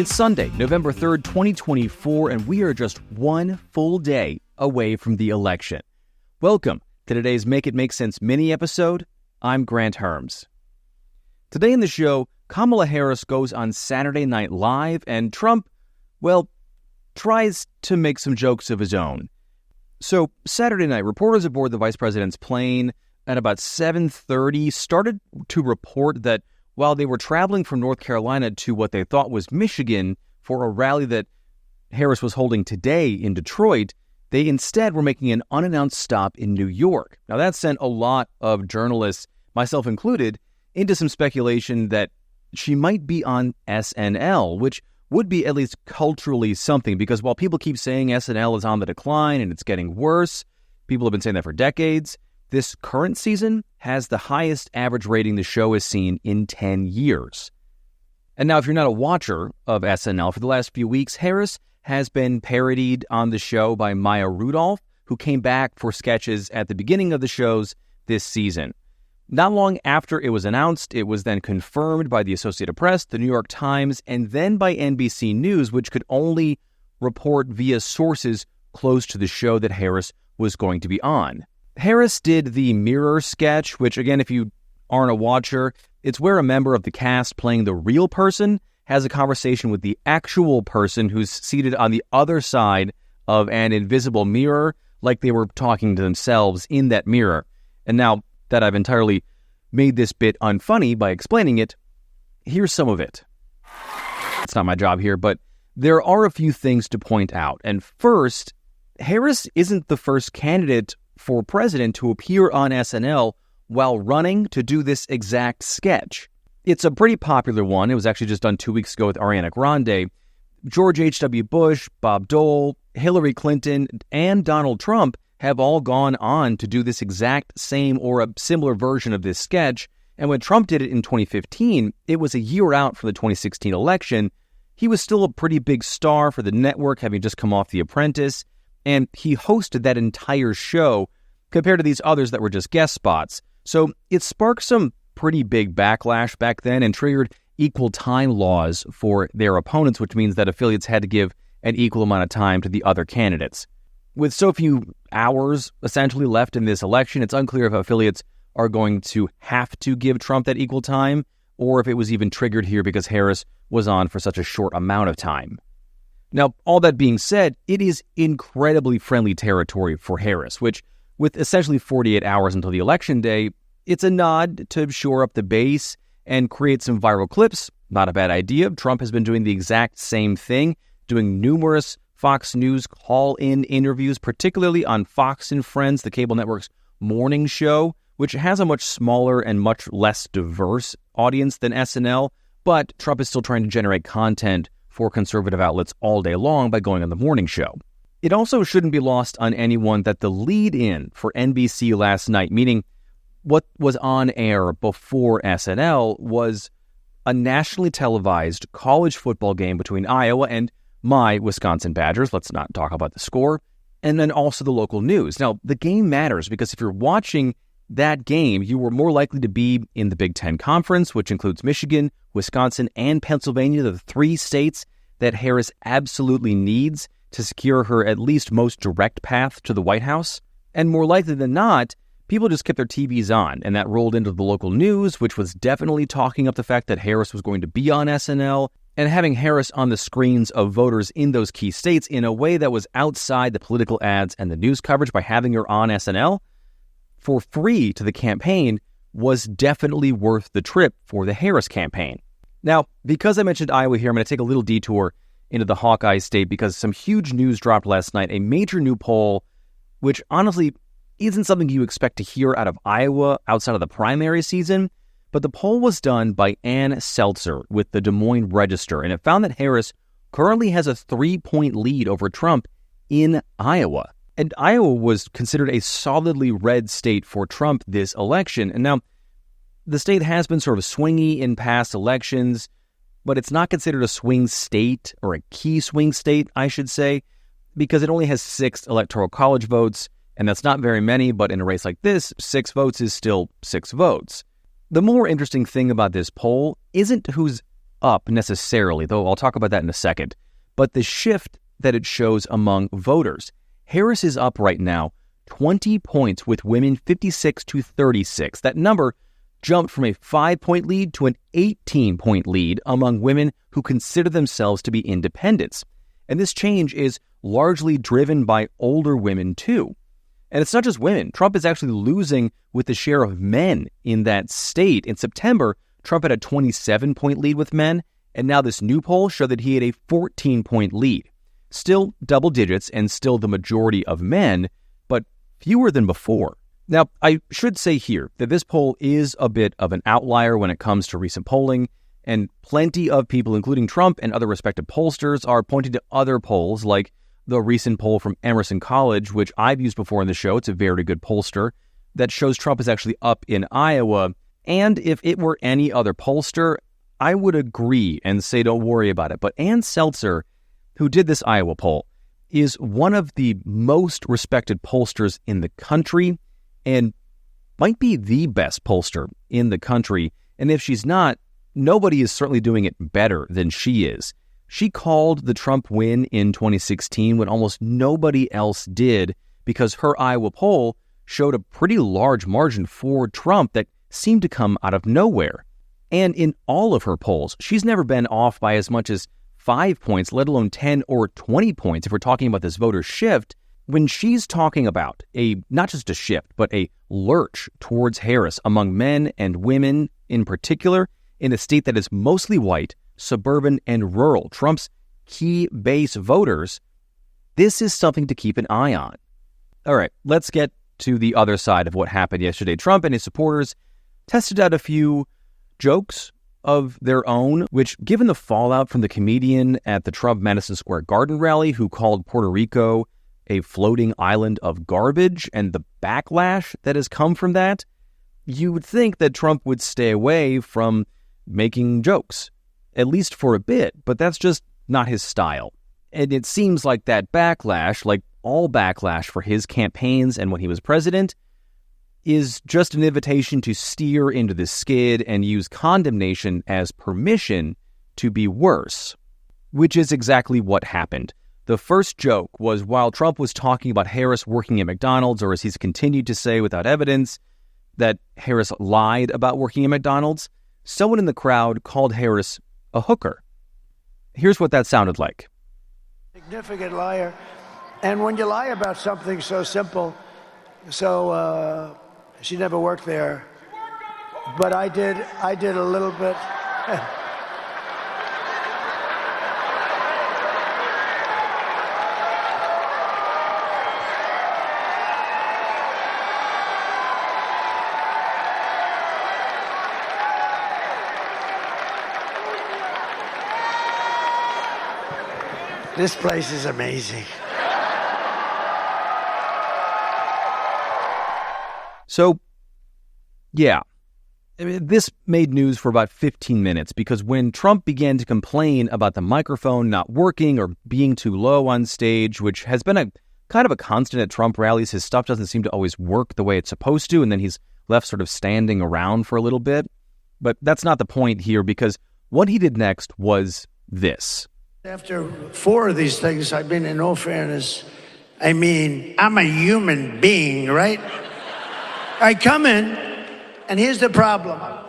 It's Sunday, November 3rd, 2024, and we are just one full day away from the election. Welcome to today's Make It Make Sense mini-episode. I'm Grant Herms. Today in the show, Kamala Harris goes on Saturday Night Live, and Trump, tries to make some jokes of his own. So, Saturday night, reporters aboard the vice president's plane at about 7:30 started to report that while they were traveling from North Carolina to what they thought was Michigan for a rally that Harris was holding today in Detroit, they instead were making an unannounced stop in New York. Now, that sent a lot of journalists, myself included, into some speculation that she might be on SNL, which would be at least culturally something, because while people keep saying SNL is on the decline and it's getting worse, people have been saying that for decades, this current season has the highest average rating the show has seen in 10 years. And now, if you're not a watcher of SNL, for the last few weeks, Harris has been parodied on the show by Maya Rudolph, who came back for sketches at the beginning of the shows this season. Not long after it was announced, it was then confirmed by the Associated Press, the New York Times, and then by NBC News, which could only report via sources close to the show that Harris was going to be on. Harris did the Mirror sketch, which, again, if you aren't a watcher, it's where a member of the cast playing the real person has a conversation with the actual person who's seated on the other side of an invisible mirror, like they were talking to themselves in that mirror. And now that I've entirely made this bit unfunny by explaining it, here's some of it. It's not my job here, but there are a few things to point out. And first, Harris isn't the first candidate for president to appear on SNL while running to do this exact sketch. It's a pretty popular one. It was actually just done 2 weeks ago with Ariana Grande. George H.W. Bush, Bob Dole, Hillary Clinton, and Donald Trump have all gone on to do this exact same or a similar version of this sketch. And when Trump did it in 2015, it was a year out from the 2016 election. He was still a pretty big star for the network, having just come off The Apprentice, and he hosted that entire show compared to these others that were just guest spots. So it sparked some pretty big backlash back then and triggered equal time laws for their opponents, which means that affiliates had to give an equal amount of time to the other candidates. With so few hours essentially left in this election, it's unclear if affiliates are going to have to give Trump that equal time, or if it was even triggered here because Harris was on for such a short amount of time. Now, all that being said, it is incredibly friendly territory for Harris, which, with essentially 48 hours until the election day, it's a nod to shore up the base and create some viral clips. Not a bad idea. Trump has been doing the exact same thing, doing numerous Fox News call-in interviews, particularly on Fox and Friends, the cable network's morning show, which has a much smaller and much less diverse audience than SNL, but Trump is still trying to generate content for conservative outlets all day long by going on the morning show. It also shouldn't be lost on anyone that the lead-in for NBC last night, meaning what was on air before SNL, was a nationally televised college football game between Iowa and my Wisconsin Badgers. Let's not talk about the score. And then also the local news. Now, the game matters because if you're watching that game, you were more likely to be in the Big Ten Conference, which includes Michigan, Wisconsin, and Pennsylvania, the three states that Harris absolutely needs to secure her at least most direct path to the White House. And more likely than not, people just kept their TVs on, and that rolled into the local news, which was definitely talking up the fact that Harris was going to be on SNL, and having Harris on the screens of voters in those key states in a way that was outside the political ads and the news coverage by having her on SNL for free to the campaign was definitely worth the trip for the Harris campaign. Now, because I mentioned Iowa here, I'm going to take a little detour into the Hawkeye state because some huge news dropped last night, a major new poll, which honestly isn't something you expect to hear out of Iowa outside of the primary season, but the poll was done by Ann Seltzer with the Des Moines Register, and it found that Harris currently has a 3-point lead over Trump in Iowa. And Iowa was considered a solidly red state for Trump this election. And now, the state has been sort of swingy in past elections, but it's not considered a swing state, or a key swing state, I should say, because it only has 6 electoral college votes, and that's not very many, but in a race like this, 6 votes is still 6 votes. The more interesting thing about this poll isn't who's up necessarily, though I'll talk about that in a second, but the shift that it shows among voters. Harris is up right now 20 points with women 56 to 36. That number jumped from a 5-point lead to an 18-point lead among women who consider themselves to be independents. And this change is largely driven by older women too. And it's not just women. Trump is actually losing with the share of men in that state. In September, Trump had a 27-point lead with men, and now this new poll showed that he had a 14-point lead. Still double digits and still the majority of men, but fewer than before. Now, I should say here that this poll is a bit of an outlier when it comes to recent polling, and plenty of people, including Trump and other respected pollsters, are pointing to other polls like the recent poll from Emerson College, which I've used before in the show. It's a very good pollster that shows Trump is actually up in Iowa. And if it were any other pollster, I would agree and say don't worry about it. But Ann Seltzer, who did this Iowa poll, is one of the most respected pollsters in the country and might be the best pollster in the country. And if she's not, nobody is certainly doing it better than she is. She called the Trump win in 2016 when almost nobody else did because her Iowa poll showed a pretty large margin for Trump that seemed to come out of nowhere. And in all of her polls, she's never been off by as much as 5 points, let alone 10 or 20 points if we're talking about this voter shift. When she's talking about not just a shift, but a lurch towards Harris among men and women in particular, in a state that is mostly white, suburban, and rural, Trump's key base voters, this is something to keep an eye on. All right, let's get to the other side of what happened yesterday. Trump and his supporters tested out a few jokes of their own, which, given the fallout from the comedian at the Trump Madison Square Garden rally who called Puerto Rico a floating island of garbage and the backlash that has come from that, you would think that Trump would stay away from making jokes, at least for a bit, but that's just not his style. And it seems like that backlash, like all backlash for his campaigns and when he was president, is just an invitation to steer into the skid and use condemnation as permission to be worse, which is exactly what happened. The first joke was while Trump was talking about Harris working at McDonald's, or as he's continued to say without evidence, that Harris lied about working at McDonald's, someone in the crowd called Harris a hooker. Here's what that sounded like. Significant liar. And when you lie about something so simple, she never worked there, but I did a little bit. This place is amazing. So, yeah, this made news for about 15 minutes because when Trump began to complain about the microphone not working or being too low on stage, which has been a kind of a constant at Trump rallies, his stuff doesn't seem to always work the way it's supposed to, and then he's left sort of standing around for a little bit. But that's not the point here because what he did next was this. After 4 of these things, I mean, in all fairness, I'm a human being, right? I come in, and here's the problem. I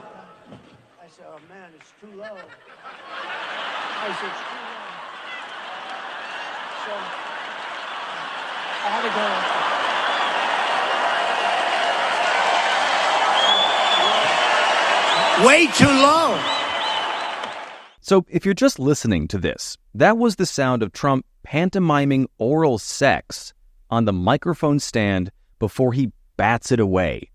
said, oh, man, it's too low. I said, it's too low. So I had to go. Way too low. So if you're just listening to this, that was the sound of Trump pantomiming oral sex on the microphone stand before he bats it away.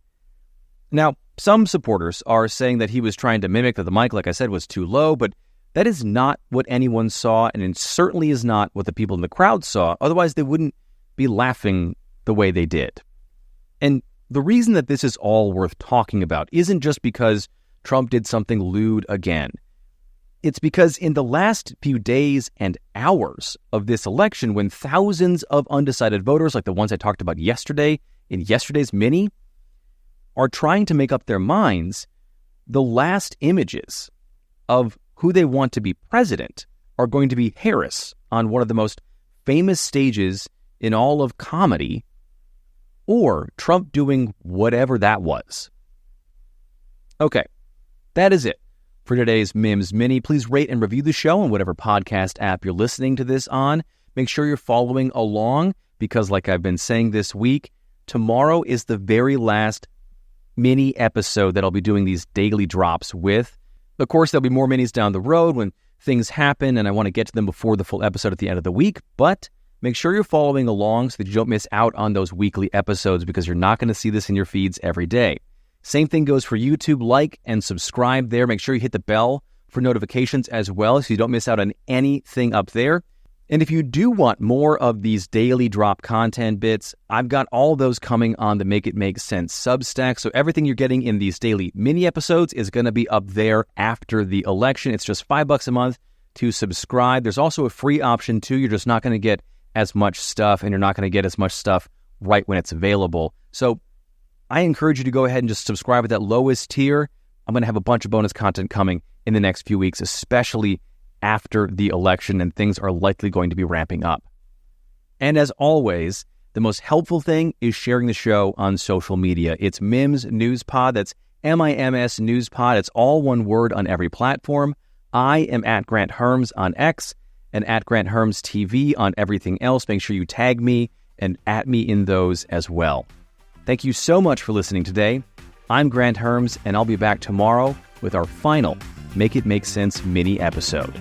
Now, some supporters are saying that he was trying to mimic that the mic, like I said, was too low, but that is not what anyone saw, and it certainly is not what the people in the crowd saw. Otherwise, they wouldn't be laughing the way they did. And the reason that this is all worth talking about isn't just because Trump did something lewd again. It's because in the last few days and hours of this election, when thousands of undecided voters, like the ones I talked about yesterday in yesterday's mini, are trying to make up their minds, the last images of who they want to be president are going to be Harris on one of the most famous stages in all of comedy, or Trump doing whatever that was. Okay, that is it for today's MIMS Mini. Please rate and review the show on whatever podcast app you're listening to this on. Make sure you're following along because, like I've been saying this week, tomorrow is the very last mini episode that I'll be doing these daily drops with. Of course, there'll be more minis down the road when things happen, and I want to get to them before the full episode at the end of the week, but make sure you're following along so that you don't miss out on those weekly episodes because you're not going to see this in your feeds every day. Same thing goes for YouTube. Like and subscribe there. Make sure you hit the bell for notifications as well so you don't miss out on anything up there. And if you do want more of these daily drop content bits, I've got all those coming on the Make It Make Sense Substack. So everything you're getting in these daily mini episodes is going to be up there after the election. It's just $5 a month to subscribe. There's also a free option too. You're just not going to get as much stuff, and you're not going to get as much stuff right when it's available. So I encourage you to go ahead and just subscribe at that lowest tier. I'm going to have a bunch of bonus content coming in the next few weeks, especially after the election, and things are likely going to be ramping up. And as always, the most helpful thing is sharing the show on social media. It's MIMS News Pod. That's MIMS News Pod. It's all one word on every platform. I am at Grant Herms on X and at Grant Herms TV on everything else. Make sure you tag me and at me in those as well. Thank you so much for listening today. I'm Grant Herms, and I'll be back tomorrow with our final Make It Make Sense mini episode.